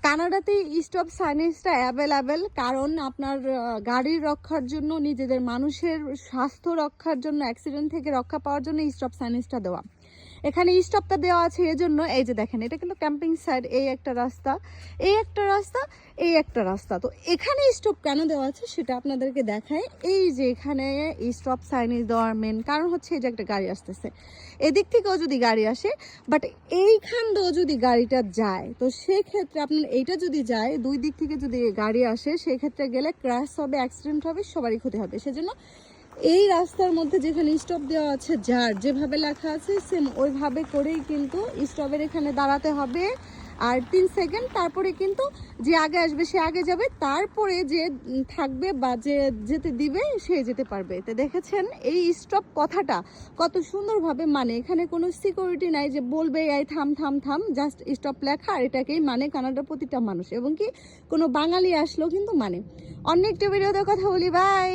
কানাডাতে stop সাইনেজটা available, কারণ আপনার গাড়ির রক্ষার জন্য, নিজেদের মানুষের স্বাস্থ্য রক্ষার জন্য, অ্যাক্সিডেন্ট থেকে রক্ষা পাওয়ার জন্য স্টপ সাইনেজটা দেওয়া। এখানে স্টপটা দেওয়া আছে এজন্য, এই যে দেখেন এটা কিন্তু ক্যাম্পিং সাইড, এই একটা রাস্তা, এই একটা রাস্তা, এই একটা রাস্তা। তো এখানে স্টপ কেন দেওয়া আছে সেটা আপনাদেরকে দেখায়। এই যে এখানে স্টপ সাইনেজ দেওয়ার মেন কারণ হচ্ছে এই যে একটা গাড়ি আসতেছে, এদিক থেকেও যদি গাড়ি আসে, বাট এইখান দিয়েও যদি গাড়িটা যায়, তো সেক্ষেত্রে আপনার এইটা যদি যায়, দুই দিক থেকে যদি গাড়ি আসে, সেক্ষেত্রে গেলে ক্র্যাশ হবে, অ্যাক্সিডেন্ট হবে, সবারই ক্ষতি হবে। সেজন্য এই রাস্তার মধ্যে যেখানে স্টপ দেওয়া আছে, যার যেভাবে লেখা আছে সেম ওইভাবে করেই কিন্তু স্টপের এখানে দাঁড়াতে হবে। আর 3 সেকেন্ড, তারপরে কিন্তু যে আগে আসবে সে আগে যাবে, তারপরে যে থাকবে বা যে যেতে দিবে সে যেতে পারবে। তো দেখেছেন এই স্টপ কথাটা কত সুন্দরভাবে, মানে এখানে কোনো সিকিউরিটি নাই যে বলবে এই থাম থাম থাম, জাস্ট স্টপ লেখা, আর এটাকেই মানে কানাডার প্রতিটা মানুষ, এবং কি কোনো বাঙালি আসলেও কিন্তু মানে। অন্য একটা ভিডিওতে কথা বলি, বাই।